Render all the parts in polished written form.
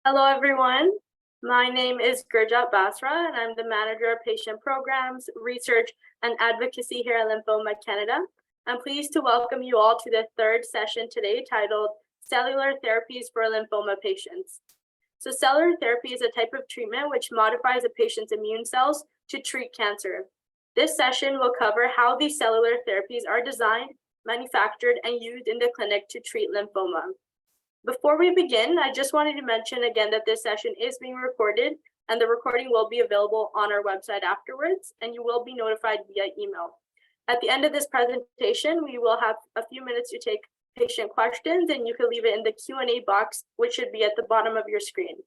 Hello, everyone. My name is Gurjat Basra, and I'm the Manager of Patient Programs, Research, and Advocacy here at Lymphoma Canada. I'm pleased to welcome you all to the third session today titled Cellular Therapies for Lymphoma Patients. So cellular therapy is a type of treatment which modifies a patient's immune cells to treat cancer. This session will cover how these cellular therapies are designed, manufactured, and used in the clinic to treat lymphoma. Before we begin, I just wanted to mention again that this session is being recorded and the recording will be available on our website afterwards, and you will be notified via email. At the end of this presentation, we will have a few minutes to take patient questions, and you can leave it in the Q&A box, which should be at the bottom of your screen.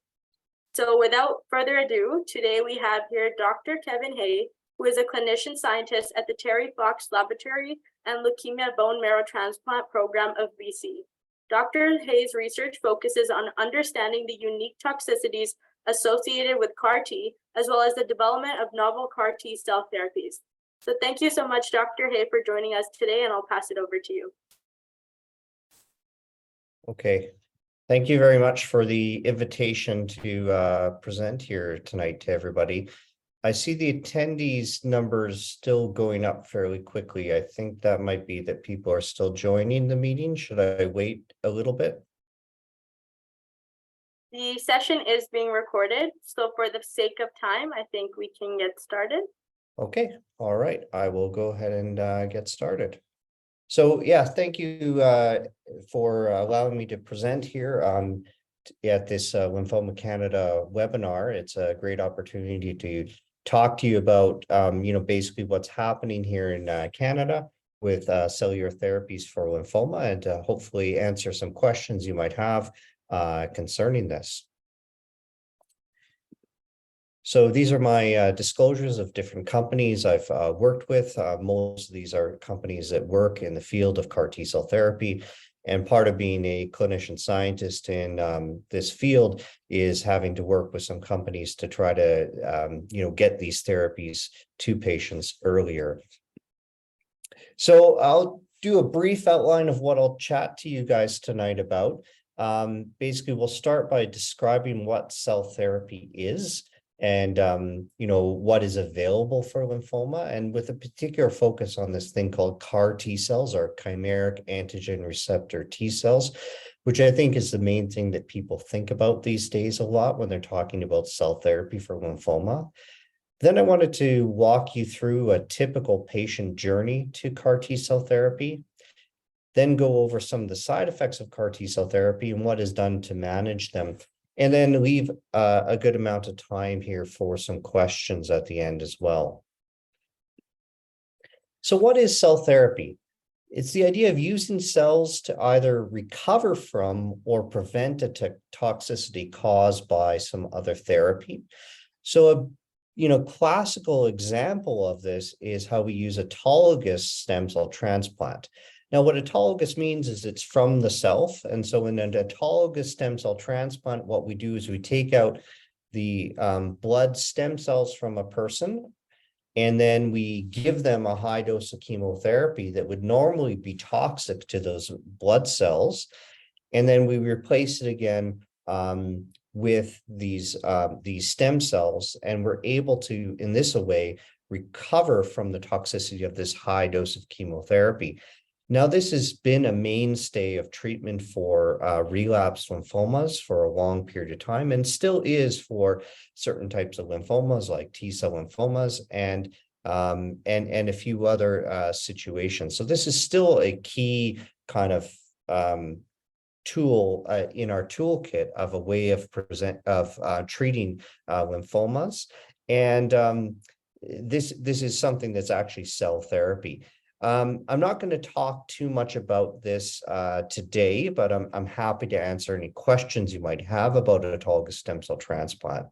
So without further ado, today we have here Dr. Kevin Hay, who is a clinician scientist at the Terry Fox Laboratory and Leukemia Bone Marrow Transplant Program of BC. Dr. Hay's research focuses on understanding the unique toxicities associated with CAR T, as well as the development of novel CAR T cell therapies. So thank you so much, Dr. Hay, for joining us today, and I'll pass it over to you. Okay. Thank you very much for the invitation to present here tonight to everybody. I see the attendees numbers still going up fairly quickly. I think that might be that people are still joining the meeting. Should I wait a little bit? The session is being recorded, so for the sake of time, I think we can get started. Okay, all right. I will go ahead and get started. So yeah, thank you for allowing me to present here at this Lymphoma Canada webinar. It's a great opportunity to talk to you about, basically what's happening here in Canada with cellular therapies for lymphoma, and to hopefully answer some questions you might have concerning this. So these are my disclosures of different companies I've worked with. Most of these are companies that work in the field of CAR T cell therapy. And part of being a clinician scientist in this field is having to work with some companies to try to, get these therapies to patients earlier. So I'll do a brief outline of what I'll chat to you guys tonight about. Basically, we'll start by describing what cell therapy is and, what is available for lymphoma, and with a particular focus on this thing called CAR T cells, or chimeric antigen receptor T cells, which I think is the main thing that people think about these days a lot when they're talking about cell therapy for lymphoma. Then I wanted to walk you through a typical patient journey to CAR T cell therapy, then go over some of the side effects of CAR T cell therapy and what is done to manage them, and then leave a good amount of time here for some questions at the end as well. So what is cell therapy? It's the idea of using cells to either recover from or prevent a toxicity caused by some other therapy. So a classical example of this is how we use autologous stem cell transplant. Now, what autologous means is it's from the self. And so in an autologous stem cell transplant, what we do is we take out the blood stem cells from a person, and then we give them a high dose of chemotherapy that would normally be toxic to those blood cells. And then we replace it again with these stem cells, and we're able to, in this way, recover from the toxicity of this high dose of chemotherapy. Now, this has been a mainstay of treatment for relapsed lymphomas for a long period of time, and still is for certain types of lymphomas like T-cell lymphomas and a few other situations. So this is still a key kind of tool in our toolkit of a way of treating lymphomas, and this is something that's actually cell therapy. I'm not going to talk too much about this today, but I'm happy to answer any questions you might have about autologous stem cell transplant.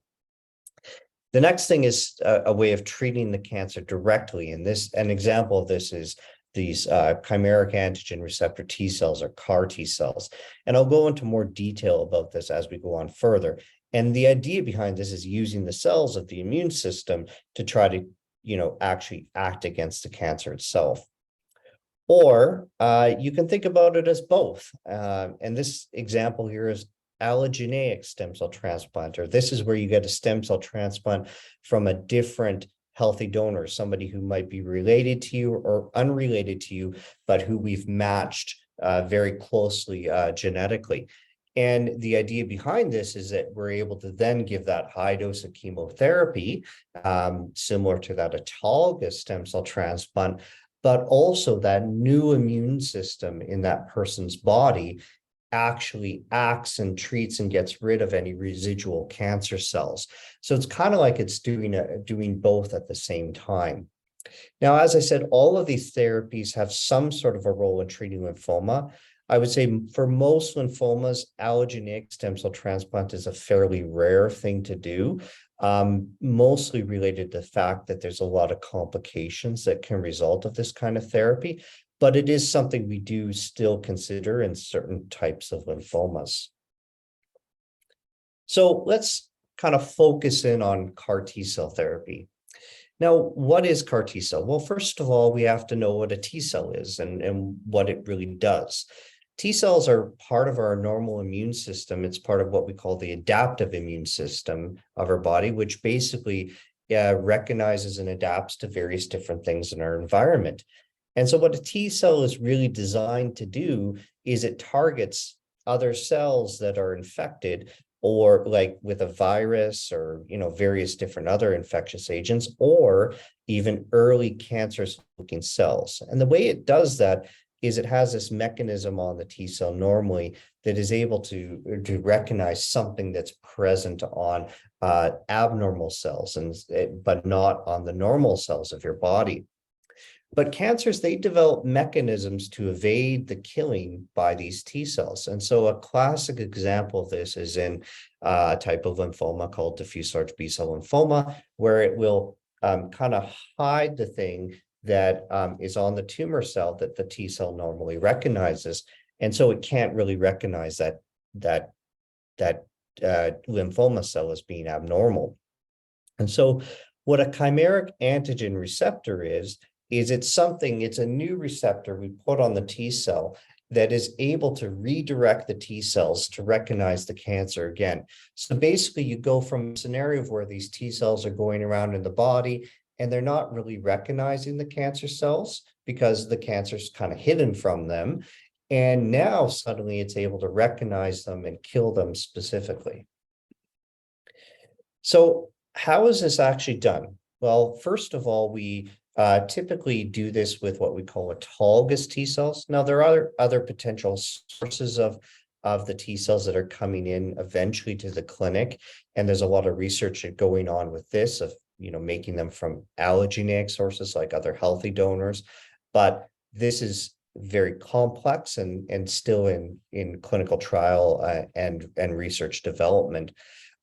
The next thing is a way of treating the cancer directly, and an example of this is these chimeric antigen receptor T cells, or CAR T cells. And I'll go into more detail about this as we go on further. And the idea behind this is using the cells of the immune system to try to, actually act against the cancer itself. Or you can think about it as both. And this example here is allogeneic stem cell transplant, or this is where you get a stem cell transplant from a different healthy donor, somebody who might be related to you or unrelated to you, but who we've matched very closely genetically. And the idea behind this is that we're able to then give that high dose of chemotherapy, similar to that autologous stem cell transplant, but also that new immune system in that person's body actually acts and treats and gets rid of any residual cancer cells. So it's kind of like it's doing both at the same time. Now, as I said, all of these therapies have some sort of a role in treating lymphoma. I would say for most lymphomas, allogeneic stem cell transplant is a fairly rare thing to do, mostly related to the fact that there's a lot of complications that can result of this kind of therapy, but it is something we do still consider in certain types of lymphomas. So let's kind of focus in on CAR T cell therapy. Now, what is CAR T cell? Well, first of all, we have to know what a T cell is and what it really does. T cells are part of our normal immune system. It's part of what we call the adaptive immune system of our body, which basically recognizes and adapts to various different things in our environment. And so what a T cell is really designed to do is it targets other cells that are infected, or like with a virus or, various different other infectious agents, or even early cancerous looking cells. And the way it does that is it has this mechanism on the T cell normally that is able to recognize something that's present on abnormal cells, but not on the normal cells of your body. But cancers, they develop mechanisms to evade the killing by these T cells. And so a classic example of this is in a type of lymphoma called diffuse large B-cell lymphoma, where it will kind of hide the thing that is on the tumor cell that the T cell normally recognizes. And so it can't really recognize that lymphoma cell as being abnormal. And so what a chimeric antigen receptor is it's a new receptor we put on the T cell that is able to redirect the T cells to recognize the cancer again. So basically you go from a scenario where these T cells are going around in the body and they're not really recognizing the cancer cells because the cancer's kind of hidden from them. And now suddenly it's able to recognize them and kill them specifically. So how is this actually done? Well, first of all, we typically do this with what we call autologous T cells. Now, there are other potential sources of the T cells that are coming in eventually to the clinic. And there's a lot of research going on with this of, making them from allogeneic sources like other healthy donors. But this is very complex and still in clinical trial and research development.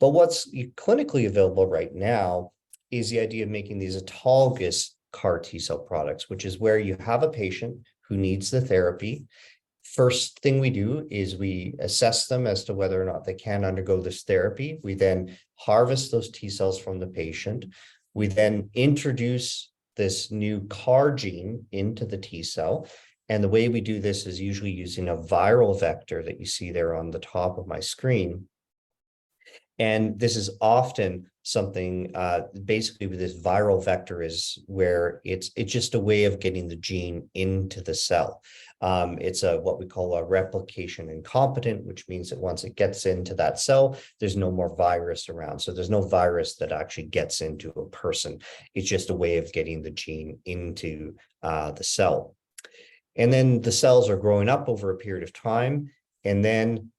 But what's clinically available right now is the idea of making these autologous CAR T cell products, which is where you have a patient who needs the therapy. First thing we do is we assess them as to whether or not they can undergo this therapy. We then harvest those T cells from the patient. We then introduce this new CAR gene into the T cell. And the way we do this is usually using a viral vector that you see there on the top of my screen. And this is often something, basically with this viral vector is where it's just a way of getting the gene into the cell. It's what we call a replication incompetent, which means that once it gets into that cell, there's no more virus around. So there's no virus that actually gets into a person. It's just a way of getting the gene into the cell. And then the cells are growing up over a period of time, and then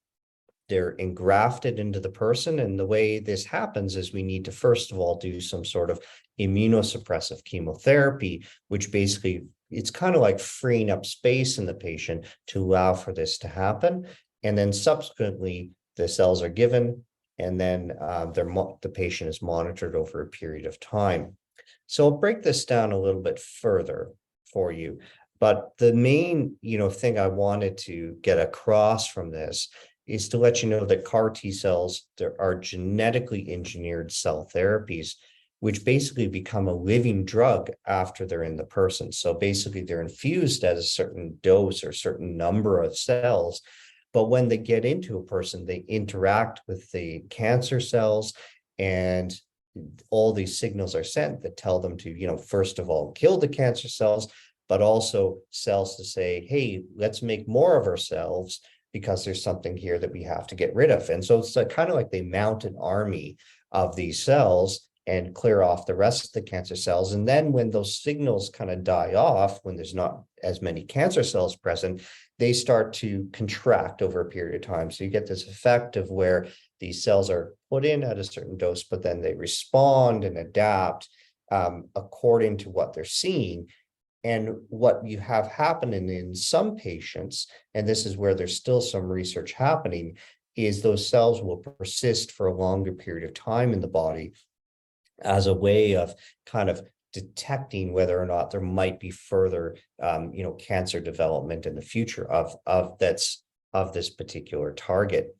they're engrafted into the person. And the way this happens is we need to, first of all, do some sort of immunosuppressive chemotherapy, which basically, it's kind of like freeing up space in the patient to allow for this to happen. And then subsequently, the cells are given, and then the patient is monitored over a period of time. So I'll break this down a little bit further for you. But the main, thing I wanted to get across from this is to let you know that CAR T cells, there are genetically engineered cell therapies, which basically become a living drug after they're in the person. So basically they're infused at a certain dose or certain number of cells, But when they get into a person, they interact with the cancer cells, and all these signals are sent that tell them to, first of all, kill the cancer cells, but also cells to say, hey, let's make more of ourselves because there's something here that we have to get rid of. And so it's kind of like they mount an army of these cells and clear off the rest of the cancer cells. And then when those signals kind of die off, when there's not as many cancer cells present, they start to contract over a period of time. So you get this effect of where these cells are put in at a certain dose, but then they respond and adapt according to what they're seeing. And what you have happening in some patients, and this is where there's still some research happening, is those cells will persist for a longer period of time in the body as a way of kind of detecting whether or not there might be further, cancer development in the future of this particular target.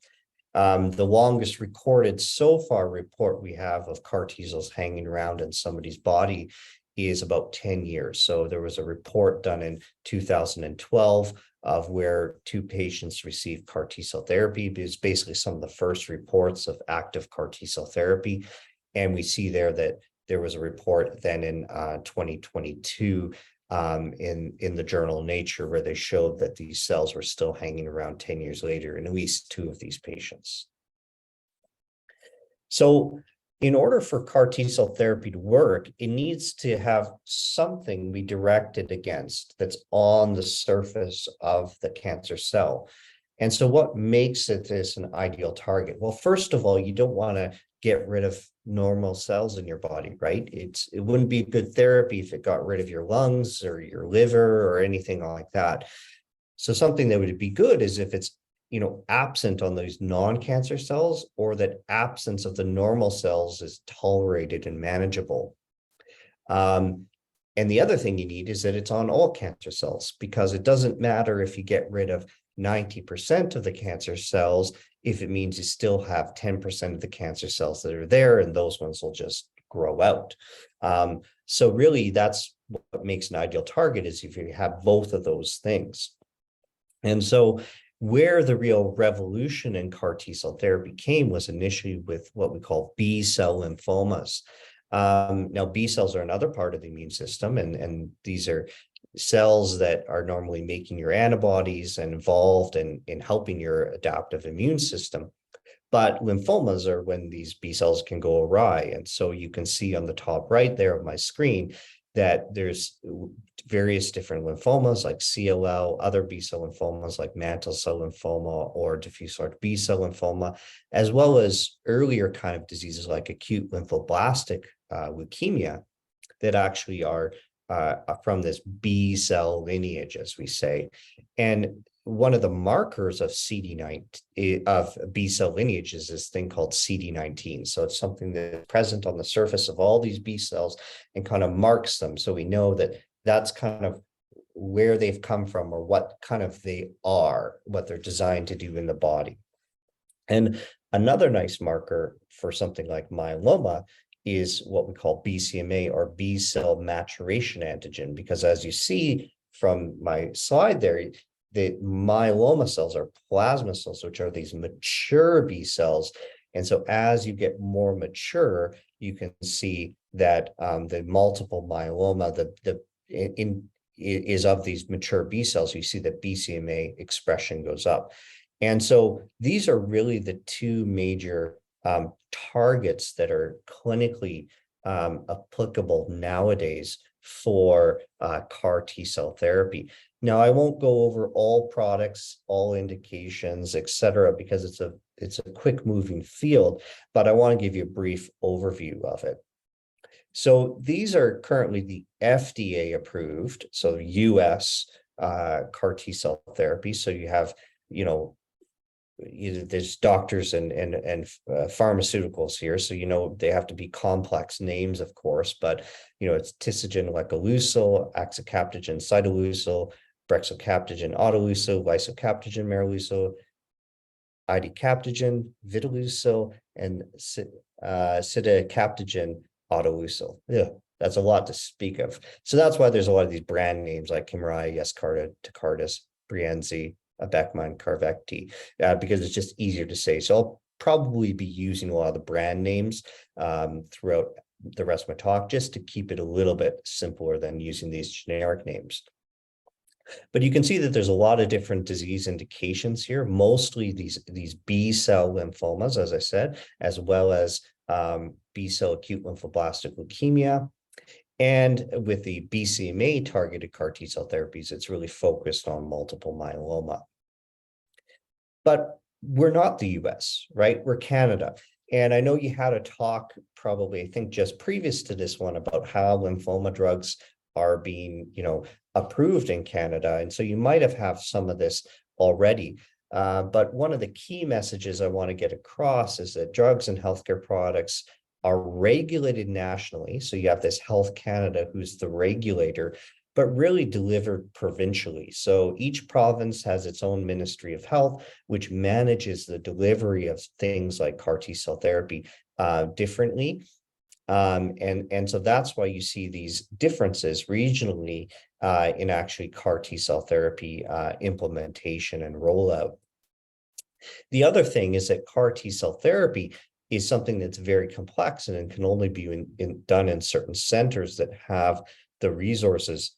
The longest recorded so far report we have of CAR T cells hanging around in somebody's body is about 10 years. So there was a report done in 2012 of where 2 patients received CAR T cell therapy. It was basically some of the first reports of active CAR T cell therapy. And we see there that there was a report then in 2022 in the journal Nature, where they showed that these cells were still hanging around 10 years later in at least 2 of these patients. So in order for CAR T cell therapy to work, it needs to have something be directed against that's on the surface of the cancer cell. And so what makes it this an ideal target? Well, first of all, you don't want to get rid of normal cells in your body, right? It wouldn't be good therapy if it got rid of your lungs or your liver or anything like that. So something that would be good is if it's absent on those non-cancer cells, or that absence of the normal cells is tolerated and manageable. And the other thing you need is that it's on all cancer cells, because it doesn't matter if you get rid of 90% of the cancer cells if it means you still have 10% of the cancer cells that are there, and those ones will just grow out. So really, that's what makes an ideal target, is if you have both of those things. And so where the real revolution in CAR T cell therapy came was initially with what we call B cell lymphomas. Now, B cells are another part of the immune system, and these are cells that are normally making your antibodies and involved in helping your adaptive immune system. But lymphomas are when these B cells can go awry. And so you can see on the top right there of my screen that there's various different lymphomas like CLL, other B cell lymphomas like mantle cell lymphoma or diffuse large B cell lymphoma, as well as earlier kind of diseases like acute lymphoblastic leukemia that actually are from this B cell lineage, as we say. And one of the markers of CD19 of B cell lineage is this thing called CD19. So it's something that's present on the surface of all these B cells and kind of marks them. So we know that that's kind of where they've come from, or what kind of they are, what they're designed to do in the body. And another nice marker for something like myeloma is what we call BCMA, or B cell maturation antigen, because as you see from my slide there, the myeloma cells are plasma cells, which are these mature B cells. And so as you get more mature, you can see that the multiple myeloma is of these mature B cells. You see that BCMA expression goes up. And so these are really the 2 major targets that are clinically applicable nowadays for CAR T cell therapy. Now, I won't go over all products, all indications, et cetera, because it's a quick moving field, but I want to give you a brief overview of it. So these are currently the FDA approved, so US CAR T cell therapy. So you have, there's doctors and pharmaceuticals here, so they have to be complex names, of course, but it's Tisagen, Lekalusil, Axicaptogen, Cytolusil, Brexocaptogen, Autolusil, Lysocaptogen, Marilusil, Idecaptogen, Vitalusil, and Sidecaptogen, Autolusil. Yeah, that's a lot to speak of. So that's why there's a lot of these brand names like Kymriah, Yescarta, Tecartus, Breyanzi, Abecma, Carvecti, because it's just easier to say. So I'll probably be using a lot of the brand names throughout the rest of my talk, just to keep it a little bit simpler than using these generic names. But you can see that there's a lot of different disease indications here, mostly these B-cell lymphomas, as I said, as well as B-cell acute lymphoblastic leukemia. And with the BCMA targeted CAR T-cell therapies, it's really focused on multiple myeloma. But we're not the US, right? We're Canada. And I know you had a talk probably, I think just previous to this one, about how lymphoma drugs are being, approved in Canada. And so you might have some of this already. But one of the key messages I want to get across is that drugs and healthcare products are regulated nationally. So you have this Health Canada, who's the regulator, but really delivered provincially. So each province has its own Ministry of Health, which manages the delivery of things like CAR T-cell therapy differently. And so that's why you see these differences regionally in actually CAR T-cell therapy implementation and rollout. The other thing is that CAR T-cell therapy is something that's very complex and can only be done in certain centers that have the resources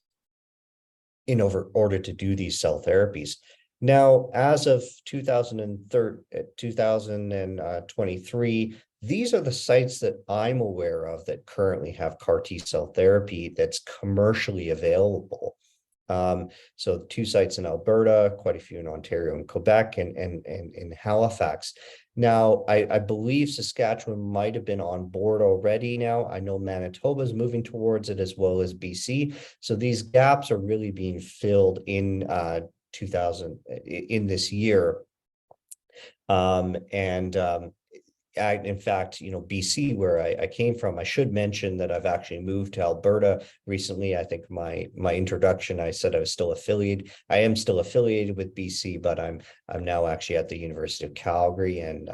in order to do these cell therapies. Now, as of 2023, these are the sites that I'm aware of that currently have CAR T-cell therapy that's commercially available. So 2 sites in Alberta, quite a few in Ontario and Quebec, and in Halifax. Now, I believe Saskatchewan might have been on board already now. I know Manitoba is moving towards it, as well as BC. So these gaps are really being filled in this year. In fact, BC, where I came from, I should mention that I've actually moved to Alberta recently. I think my introduction, I said I was still affiliated. I am still affiliated with BC, but I'm now actually at the University of Calgary and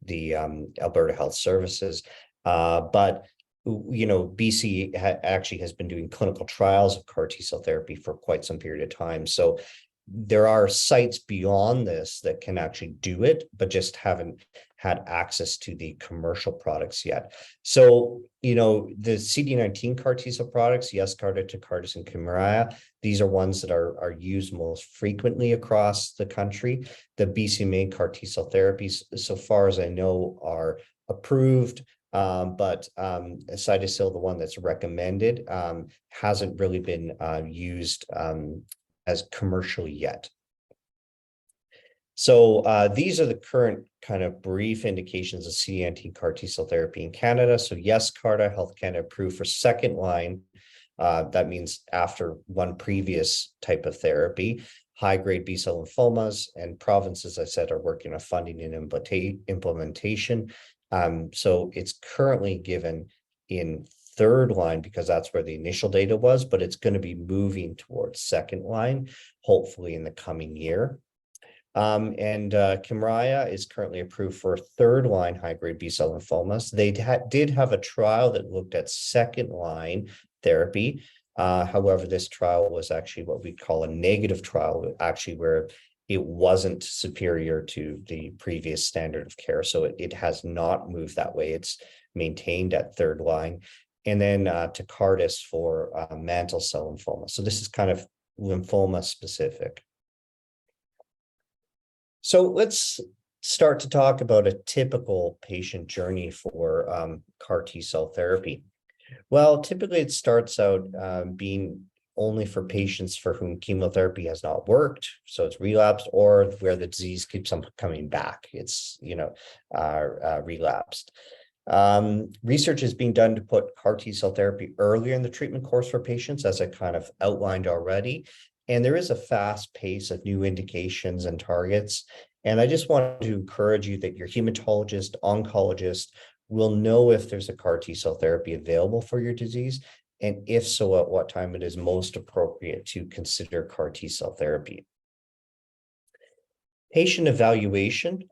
the Alberta Health Services. But BC actually has been doing clinical trials of CAR T-cell therapy for quite some period of time. So there are sites beyond this that can actually do it, but just haven't had access to the commercial products yet. So, the CD19 CAR T-cell products, Yescarta, Tecartus, and Kymriah, these are ones that are used most frequently across the country. The BCMA CAR T-cell therapies, so far as I know, are approved. But Cytosil, the one that's recommended, hasn't really been used as commercially yet. So these are the current kind of brief indications of CD19 CAR T-cell therapy in Canada. So Yescarta, Health Canada approved for second line. That means after one previous type of therapy. High-grade B-cell lymphomas, and provinces, I said, are working on funding and implementation. So it's currently given in third line because that's where the initial data was, but it's going to be moving towards second line, hopefully in the coming year. Kymriah is currently approved for third line high-grade B-cell lymphomas. They did have a trial that looked at second line therapy. However, this trial was actually what we call a negative trial, actually where it wasn't superior to the previous standard of care. So it has not moved that way. It's maintained at third line. And then Tecartus for mantle cell lymphoma. So this is kind of lymphoma specific. So let's start to talk about a typical patient journey for CAR T-cell therapy. Well, typically it starts out being only for patients for whom chemotherapy has not worked, so it's relapsed, or where the disease keeps on coming back. It's relapsed. Research is being done to put CAR T-cell therapy earlier in the treatment course for patients, as I kind of outlined already. And there is a fast pace of new indications and targets. And I just want to encourage you that your hematologist, oncologist will know if there's a CAR T-cell therapy available for your disease, and if so, at what time it is most appropriate to consider CAR T-cell therapy. Patient evaluation.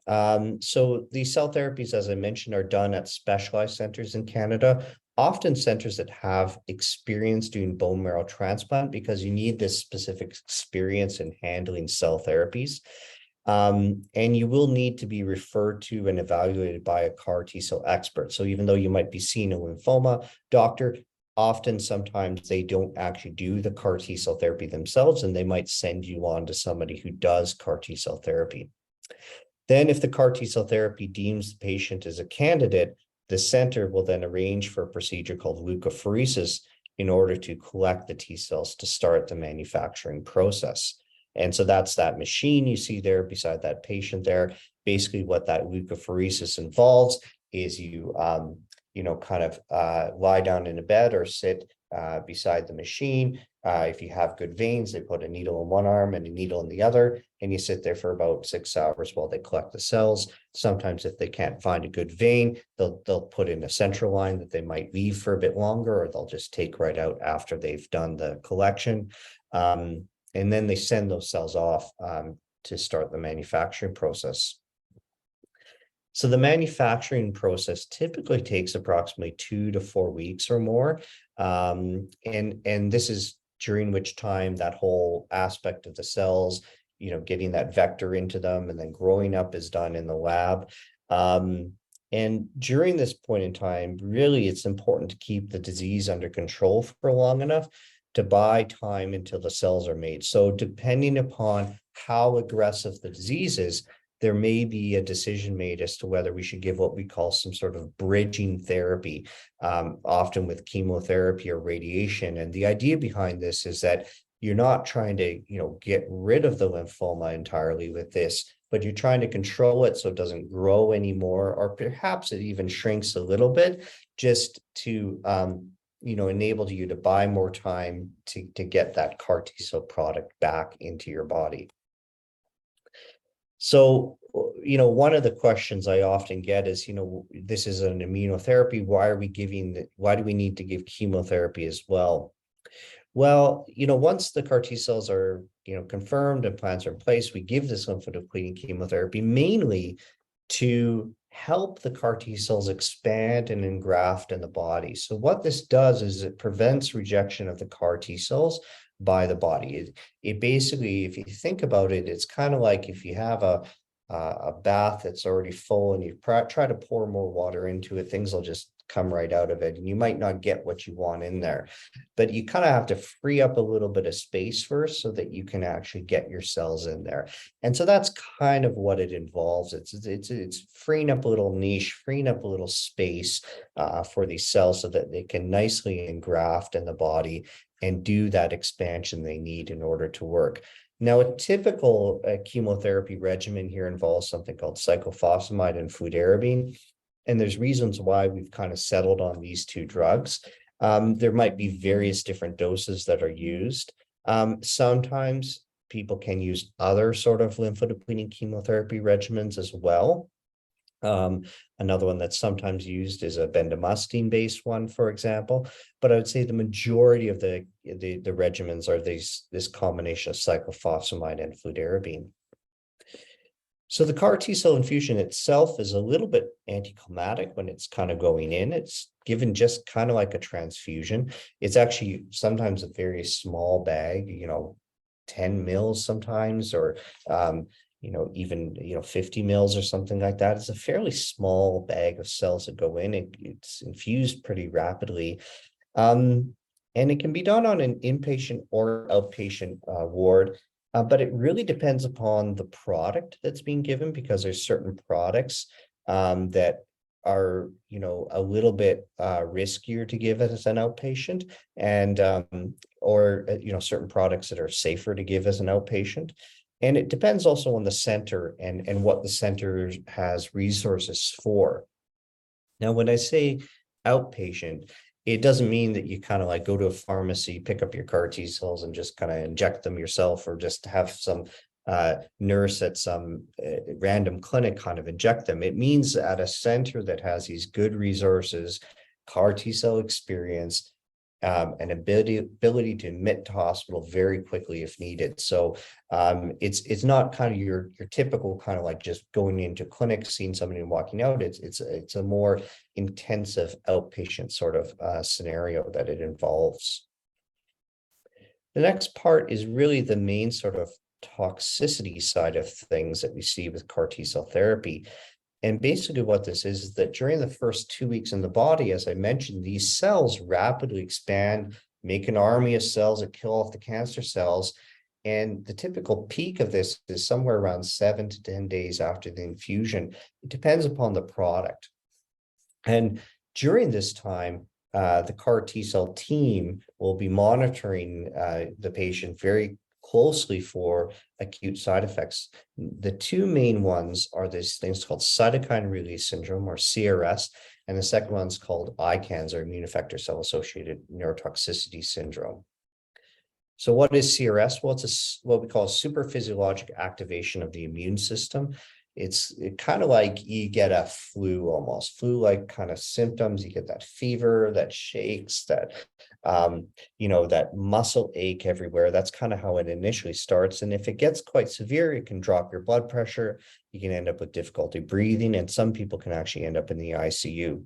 So these cell therapies, as I mentioned, are done at specialized centers in Canada. often centers that have experience doing bone marrow transplant, because you need this specific experience in handling cell therapies. And you will need to be referred to and evaluated by a CAR T cell expert. So even though you might be seeing a lymphoma doctor, often sometimes they don't actually do the CAR T cell therapy themselves, and they might send you on to somebody who does CAR T cell therapy. Then if the CAR T cell therapy deems the patient as a candidate, the center will then arrange for a procedure called leukapheresis in order to collect the T cells to start the manufacturing process. And so that's that machine you see there beside that patient there. Basically, what that leukapheresis involves is you kind of lie down in a bed or sit beside the machine. If you have good veins, they put a needle in one arm and a needle in the other, and you sit there for about 6 hours while they collect the cells. Sometimes if they can't find a good vein, they'll put in a central line that they might leave for a bit longer, or they'll just take right out after they've done the collection. And then they send those cells off to start the manufacturing process. So the manufacturing process typically takes approximately 2 to 4 weeks or more. And this is during which time that whole aspect of the cells, getting that vector into them and then growing up is done in the lab. And during this point in time, really, it's important to keep the disease under control for long enough to buy time until the cells are made. So depending upon how aggressive the disease is, there may be a decision made as to whether we should give what we call some sort of bridging therapy, often with chemotherapy or radiation. And the idea behind this is that you're not trying to, get rid of the lymphoma entirely with this, but you're trying to control it so it doesn't grow anymore, or perhaps it even shrinks a little bit, just to enable you to buy more time to get that CAR T cell product back into your body. So, one of the questions I often get is, this is an immunotherapy. Why do we need to give chemotherapy as well? Well, once the CAR T cells are, confirmed and plans are in place, we give this lymphodepleting chemotherapy mainly to help the CAR T cells expand and engraft in the body. So what this does is it prevents rejection of the CAR T cells by the body. It basically, if you think about it, it's kind of like if you have a bath that's already full and you try to pour more water into it, things will just come right out of it, and you might not get what you want in there. But you kind of have to free up a little bit of space first so that you can actually get your cells in there. And so that's kind of what it involves. It's freeing up a little niche, freeing up a little space for these cells so that they can nicely engraft in the body and do that expansion they need in order to work. Now, a typical chemotherapy regimen here involves something called cyclophosphamide and fludarabine. And there's reasons why we've kind of settled on these two drugs. There might be various different doses that are used. Sometimes people can use other sort of lymphodepleting chemotherapy regimens as well. Another one that's sometimes used is a bendamustine-based one, for example. But I would say the majority of the regimens are this combination of cyclophosphamide and fludarabine. So the CAR T cell infusion itself is a little bit anticlimactic when it's kind of going in. It's given just kind of like a transfusion. It's actually sometimes a very small bag, 10 mils sometimes, or even 50 mils or something like that. It's a fairly small bag of cells that go in. It's infused pretty rapidly. And it can be done on an inpatient or outpatient ward. But it really depends upon the product that's being given, because there's certain products that are, a little bit riskier to give as an outpatient, and or certain products that are safer to give as an outpatient. And it depends also on the center and what the center has resources for. Now, when I say outpatient, it doesn't mean that you kind of like go to a pharmacy, pick up your CAR T cells and just kind of inject them yourself, or just have some nurse at some random clinic kind of inject them. It means at a center that has these good resources, CAR T cell experience, and ability to admit to hospital very quickly if needed. So it's not kind of your typical kind of like just going into clinic, seeing somebody and walking out. It's a more intensive outpatient sort of scenario that it involves. The next part is really the main sort of toxicity side of things that we see with CAR T-cell therapy. And basically what this is that during the first 2 weeks in the body, as I mentioned, these cells rapidly expand, make an army of cells that kill off the cancer cells. And the typical peak of this is somewhere around 7 to 10 days after the infusion. It depends upon the product. And during this time, the CAR T-cell team will be monitoring the patient very closely for acute side effects. The two main ones are these things called cytokine release syndrome, or CRS, and the second one's called ICANS, or immune effector cell-associated neurotoxicity syndrome. So what is CRS? Well, it's what we call super physiologic activation of the immune system. It's kind of like you get a flu, almost flu-like kind of symptoms. You get that fever, that shakes, that that muscle ache everywhere. That's kind of how it initially starts. And if it gets quite severe, it can drop your blood pressure. You can end up with difficulty breathing, and some people can actually end up in the ICU.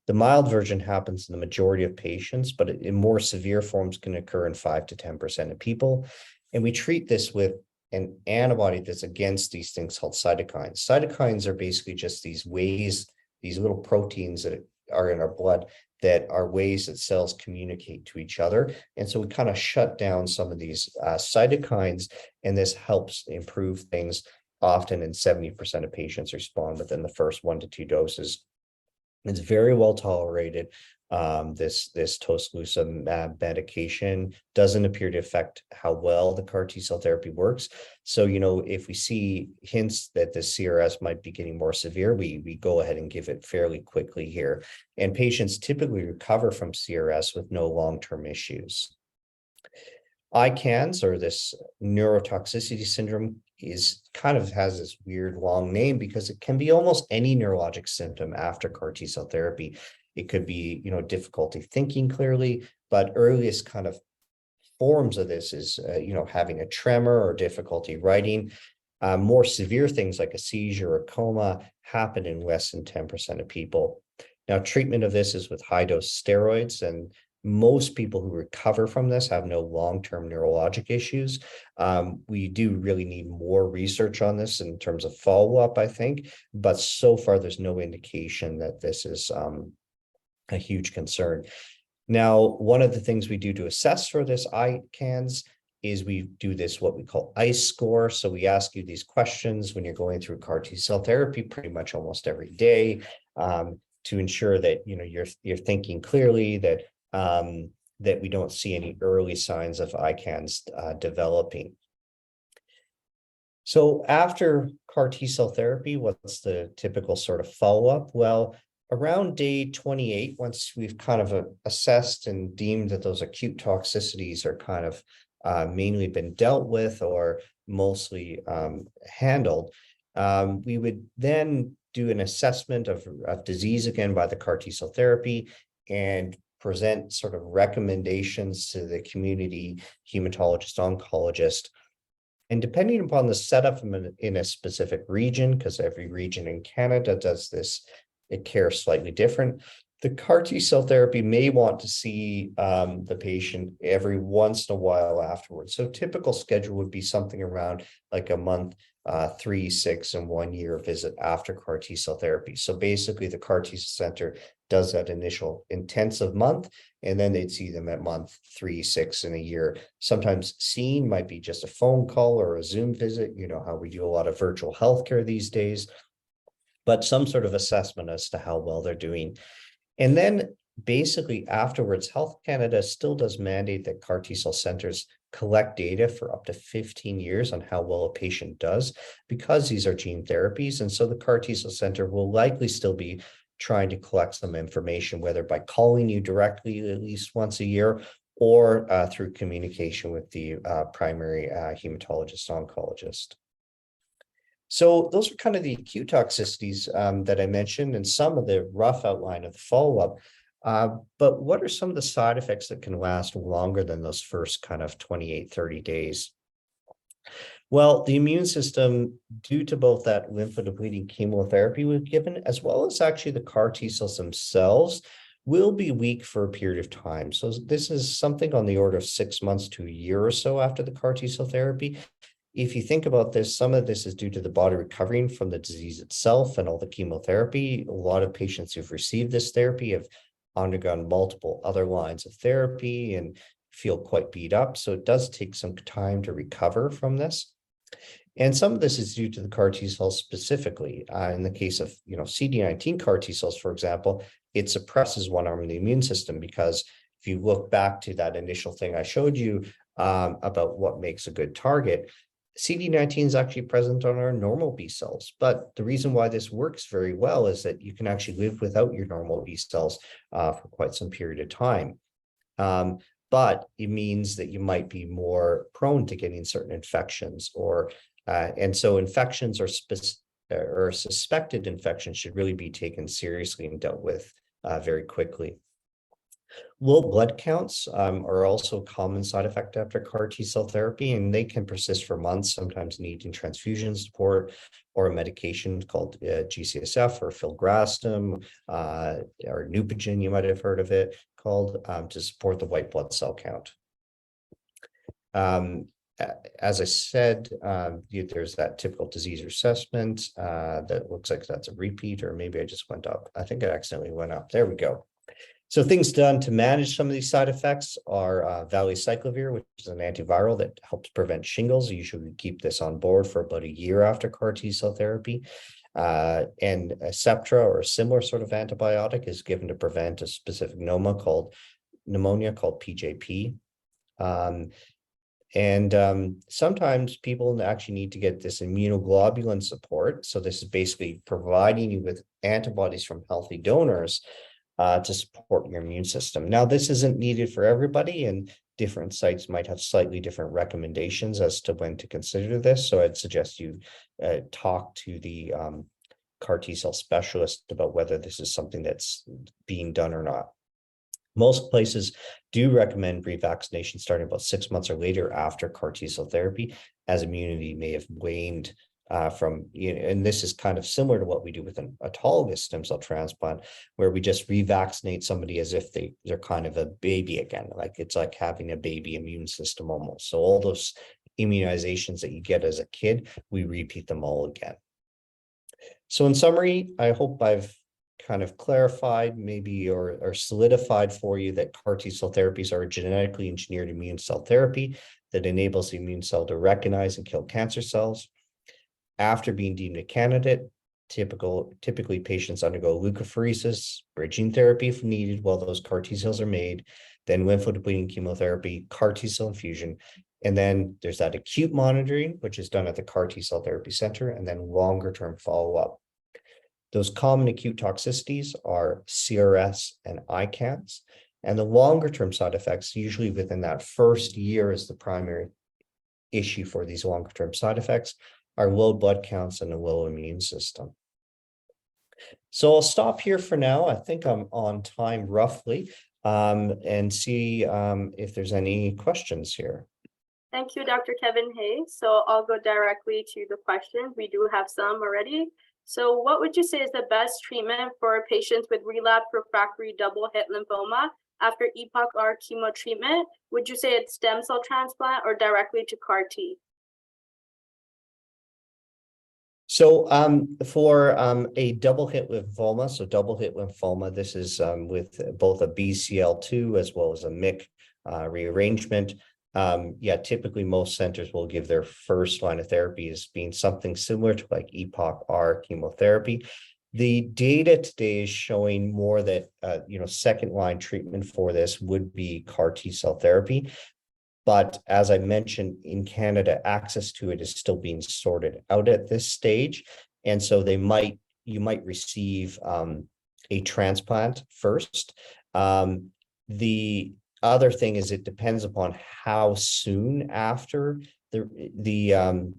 The mild version happens in the majority of patients, but in more severe forms can occur in 5 to 10% of people. And we treat this with an antibody that's against these things called cytokines. Cytokines are basically just these ways, these little proteins that are in our blood that are ways that cells communicate to each other. And so we kind of shut down some of these cytokines, and this helps improve things. Often in 70% of patients respond within the first 1 to 2 doses. It's very well tolerated. This tocilizumab medication doesn't appear to affect how well the CAR T-cell therapy works. So, if we see hints that the CRS might be getting more severe, we go ahead and give it fairly quickly here. And patients typically recover from CRS with no long-term issues. ICANS, or this neurotoxicity syndrome, has this weird long name because it can be almost any neurologic symptom after CAR T-cell therapy. It could be, difficulty thinking clearly, but earliest kind of forms of this is, having a tremor or difficulty writing. More severe things like a seizure or coma happen in less than 10% of people. Now, treatment of this is with high-dose steroids, and most people who recover from this have no long-term neurologic issues. We do really need more research on this in terms of follow-up, I think, but so far there's no indication that this is a huge concern. Now, one of the things we do to assess for this ICANS is we do this, what we call ICE score. So we ask you these questions when you're going through CAR T-cell therapy pretty much almost every day, to ensure that you're thinking clearly, that that we don't see any early signs of ICANS developing. So after CAR T-cell therapy, what's the typical sort of follow-up? Well, around day 28, once we've kind of assessed and deemed that those acute toxicities are kind of mainly been dealt with or mostly handled, we would then do an assessment of disease again by the CAR T-cell therapy and present sort of recommendations to the community hematologist, oncologist. And depending upon the setup in a specific region, because every region in Canada does this, it cares slightly different. The CAR T-cell therapy may want to see the patient every once in a while afterwards. So typical schedule would be something around like a month, 3, 6, and 1 year visit after CAR T-cell therapy. So basically the CAR T-cell center does that initial intensive month, and then they'd see them at month 3, 6, and a year. Sometimes seeing might be just a phone call or a Zoom visit, how we do a lot of virtual healthcare these days, but some sort of assessment as to how well they're doing. And then basically afterwards, Health Canada still does mandate that CAR T-cell centers collect data for up to 15 years on how well a patient does, because these are gene therapies. And so the CAR T-cell center will likely still be trying to collect some information, whether by calling you directly at least once a year or through communication with the primary hematologist oncologist. So those are kind of the acute toxicities that I mentioned, and some of the rough outline of the follow-up. But what are some of the side effects that can last longer than those first kind of 28, 30 days? Well, the immune system, due to both that lymphodepleting chemotherapy we've given, as well as actually the CAR T cells themselves, will be weak for a period of time. So this is something on the order of 6 months to a year or so after the CAR T cell therapy. If you think about this, some of this is due to the body recovering from the disease itself and all the chemotherapy. A lot of patients who've received this therapy have undergone multiple other lines of therapy and feel quite beat up. So it does take some time to recover from this. And some of this is due to the CAR T cells specifically. In the case of CD19 CAR T cells, for example, it suppresses one arm of the immune system, because if you look back to that initial thing I showed you about what makes a good target, CD19 is actually present on our normal B cells. But the reason why this works very well is that you can actually live without your normal B cells for quite some period of time. But it means that you might be more prone to getting certain infections, and so infections or suspected infections should really be taken seriously and dealt with very quickly. Low blood counts are also a common side effect after CAR T cell therapy, and they can persist for months, sometimes needing transfusion support or a medication called GCSF or filgrastim or Neupogen, you might have heard of it, called to support the white blood cell count. As I said, there's that typical disease assessment that looks like that's a repeat, or maybe I just went up. I think I accidentally went up. There we go. So things done to manage some of these side effects are valganciclovir, which is an antiviral that helps prevent shingles. You usually keep this on board for about a year after CAR T cell therapy. And a Septra, or a similar sort of antibiotic, is given to prevent a specific pneumonia called PJP. Sometimes people actually need to get this immunoglobulin support. So this is basically providing you with antibodies from healthy donors to support your immune system. Now, this isn't needed for everybody, and different sites might have slightly different recommendations as to when to consider this. So I'd suggest you talk to the CAR T cell specialist about whether this is something that's being done or not. Most places do recommend revaccination starting about 6 months or later after CAR T cell therapy, as immunity may have waned and this is kind of similar to what we do with an autologous stem cell transplant, where we just revaccinate somebody as if they're kind of a baby again. Like it's like having a baby immune system almost. So all those immunizations that you get as a kid, we repeat them all again. So in summary, I hope I've kind of clarified maybe or solidified for you that CAR T cell therapies are a genetically engineered immune cell therapy that enables the immune cell to recognize and kill cancer cells. After being deemed a candidate, typically patients undergo leukapheresis, bridging therapy if needed while those CAR T cells are made, then lymphodepleting chemotherapy, CAR T cell infusion, and then there's that acute monitoring, which is done at the CAR T cell therapy center, and then longer term follow-up. Those common acute toxicities are CRS and ICANS, and the longer term side effects, usually within that first year, is the primary issue for these longer term side effects, are low blood counts and a low immune system. So I'll stop here for now. I think I'm on time roughly, and see if there's any questions here. Thank you, Dr. Kevin Hayes. So I'll go directly to the questions. We do have some already. So what would you say is the best treatment for patients with relapsed refractory double hit lymphoma after EPOCH-R chemo treatment? Would you say it's stem cell transplant or directly to CAR T? So for a double hit lymphoma, this is with both a BCL2 as well as a MYC rearrangement. Typically most centers will give their first line of therapy as being something similar to like EPOCH-R chemotherapy. The data today is showing more that second line treatment for this would be CAR T cell therapy. But as I mentioned, in Canada, access to it is still being sorted out at this stage. And so you might receive a transplant first. The other thing is it depends upon how soon after the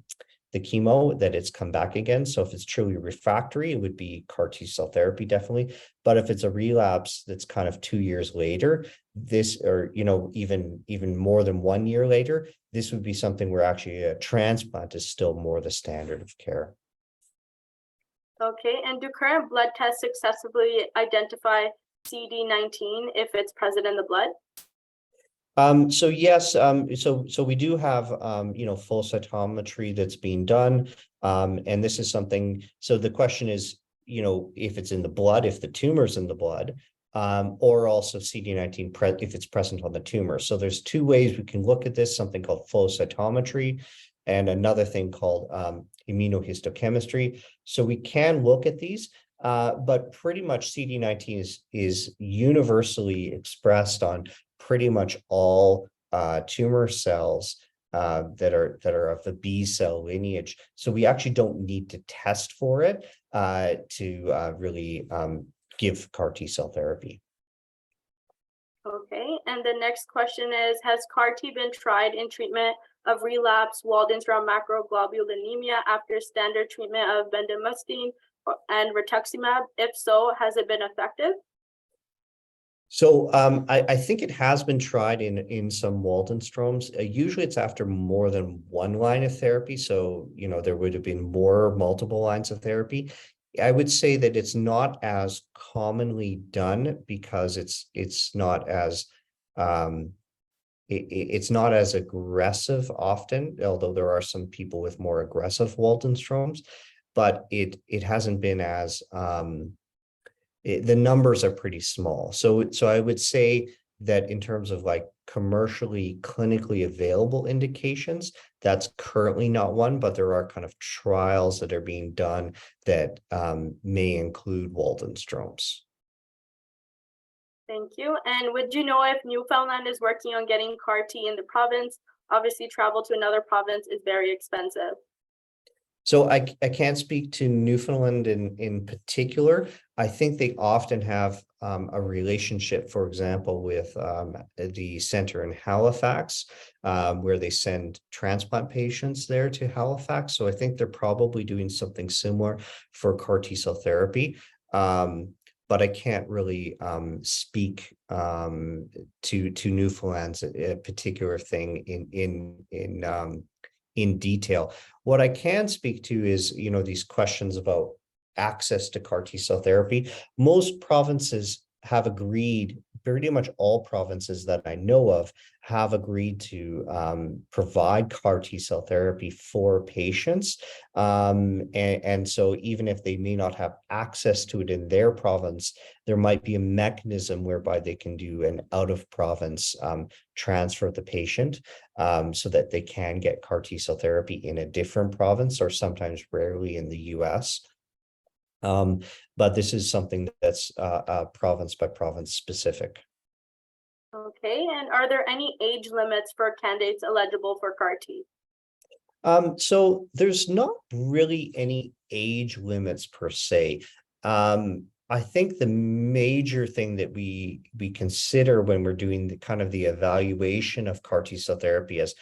the chemo, that it's come back again. So if it's truly refractory, it would be CAR T-cell therapy, definitely. But if it's a relapse that's kind of 2 years later, this, or, even more than 1 year later, this would be something where actually a transplant is still more the standard of care. Okay, and do current blood tests successfully identify CD19 if it's present in the blood? So yes, so we do have flow cytometry that's being done. And this is something, so the question is, if it's in the blood, if the tumor's in the blood, or also CD19 if it's present on the tumor. So there's two ways we can look at this, something called flow cytometry and another thing called immunohistochemistry. So we can look at these, but pretty much CD19 is universally expressed on pretty much all tumor cells that are of the B cell lineage. So we actually don't need to test for it to really give CAR T-cell therapy. Okay, and the next question is, has CAR T been tried in treatment of relapsed Waldenström macroglobulinemia after standard treatment of bendamustine and rituximab? If so, has it been effective? So I think it has been tried in some Waldenströms. Usually it's after more than one line of therapy. So, there would have been multiple lines of therapy. I would say that it's not as commonly done because it's not as it's not as aggressive often, although there are some people with more aggressive Waldenströms, but it hasn't been as the numbers are pretty small. So I would say that in terms of like commercially, clinically available indications, that's currently not one, but there are kind of trials that are being done that may include Waldenströms. Thank you. And would you know if Newfoundland is working on getting CAR T in the province? Obviously, travel to another province is very expensive. So I can't speak to Newfoundland in particular. I think they often have a relationship, for example, with the center in Halifax, where they send transplant patients there to Halifax. So I think they're probably doing something similar for CAR T-cell therapy. But I can't really speak to Newfoundland's a particular thing in detail. What I can speak to is, these questions about access to CAR T-cell therapy. Most provinces have agreed, pretty much all provinces that I know of have agreed to provide CAR T-cell therapy for patients. And so even if they may not have access to it in their province, there might be a mechanism whereby they can do an out-of-province transfer of the patient so that they can get CAR T-cell therapy in a different province, or sometimes rarely in the US. But this is something that's province by province specific. Okay, and are there any age limits for candidates eligible for CAR T? So there's not really any age limits per se. I think the major thing that we consider when we're doing the kind of the evaluation of CAR T-cell therapy as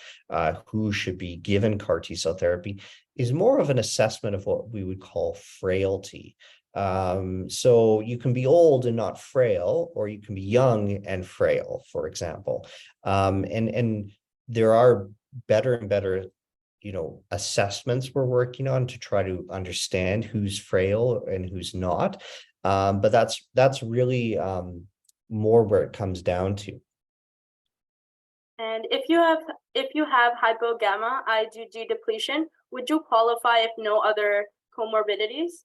who should be given CAR T-cell therapy is more of an assessment of what we would call frailty. So you can be old and not frail, or you can be young and frail, for example. And there are better and better assessments we're working on to try to understand who's frail and who's not. But that's really more where it comes down to. And if you have hypogamma IgG depletion, would you qualify if no other comorbidities?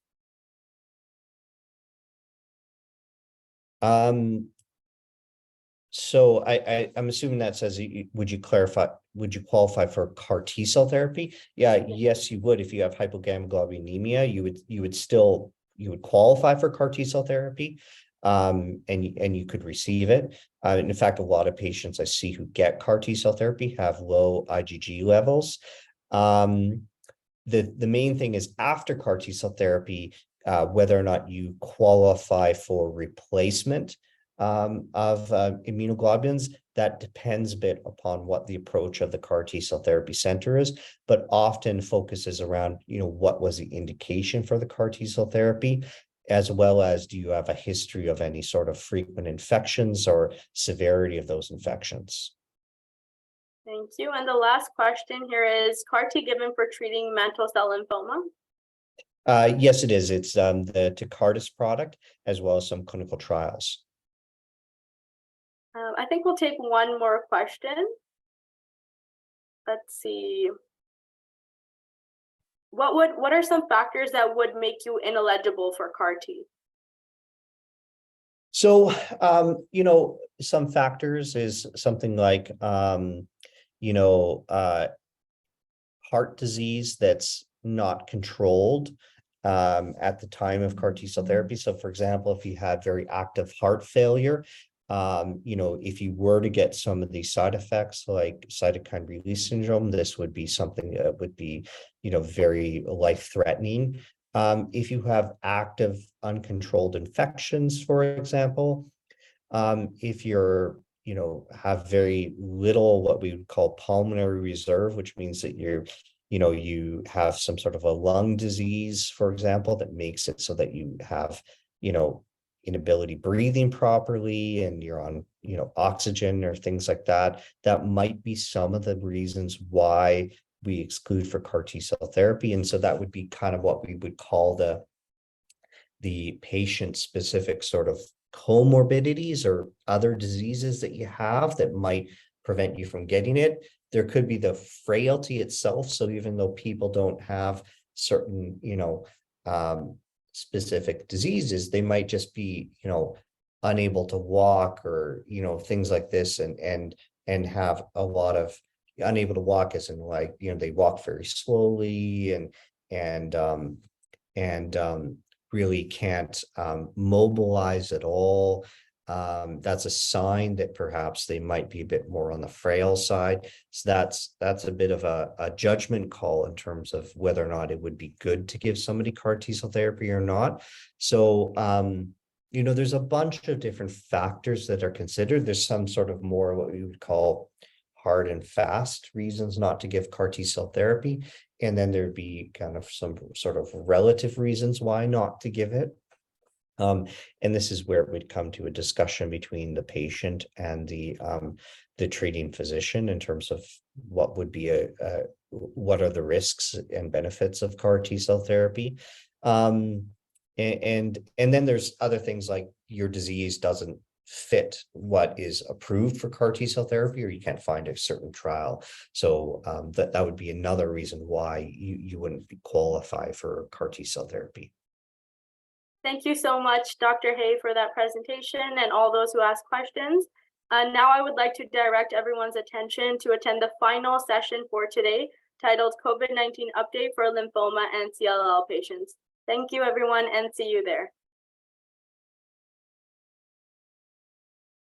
So I'm assuming that says, would you qualify for CAR T-cell therapy? Yeah, yes, you would. If you have hypogammaglobulinemia, you would qualify for CAR T-cell therapy, and you could receive it. In fact, a lot of patients I see who get CAR T-cell therapy have low IgG levels. The main thing is after CAR T-cell therapy, whether or not you qualify for replacement immunoglobulins. That depends a bit upon what the approach of the CAR T cell therapy center is, but often focuses around, what was the indication for the CAR T cell therapy, as well as do you have a history of any sort of frequent infections or severity of those infections. Thank you. And the last question here is CAR T given for treating mantle cell lymphoma? Yes, it is. It's the Tecartus product, as well as some clinical trials. I think we'll take one more question. Let's see. What are some factors that would make you ineligible for CAR T? So, some factors is something like, heart disease that's not controlled at the time of CAR T cell therapy. So, for example, if you had very active heart failure, if you were to get some of these side effects like cytokine release syndrome, this would be something that would be, very life-threatening. If you have active uncontrolled infections, for example, if you're, have very little what we would call pulmonary reserve, which means that you have some sort of a lung disease, for example, that makes it so that you have, inability breathing properly and you're on, oxygen or things like that, that might be some of the reasons why we exclude for CAR T cell therapy. And so that would be kind of what we would call the patient-specific sort of comorbidities or other diseases that you have that might prevent you from getting it. There could be the frailty itself. So even though people don't have certain, specific diseases, they might just be, unable to walk or, things like this and have a lot of unable to walk as in like, they walk very slowly and really can't mobilize at all. That's a sign that perhaps they might be a bit more on the frail side. So that's a bit of a judgment call in terms of whether or not it would be good to give somebody CAR T cell therapy or not. So, there's a bunch of different factors that are considered. There's some sort of more what we would call hard and fast reasons not to give CAR T cell therapy. And then there'd be kind of some sort of relative reasons why not to give it. And this is where we'd come to a discussion between the patient and the treating physician in terms of what would be what are the risks and benefits of CAR T cell therapy. And then there's other things like your disease doesn't fit what is approved for CAR T cell therapy, or you can't find a certain trial. So that would be another reason why you wouldn't qualify for CAR T cell therapy. Thank you so much, Dr. Hay, for that presentation and all those who asked questions. Now I would like to direct everyone's attention to attend the final session for today, titled COVID-19 Update for Lymphoma and CLL Patients. Thank you, everyone, and see you there.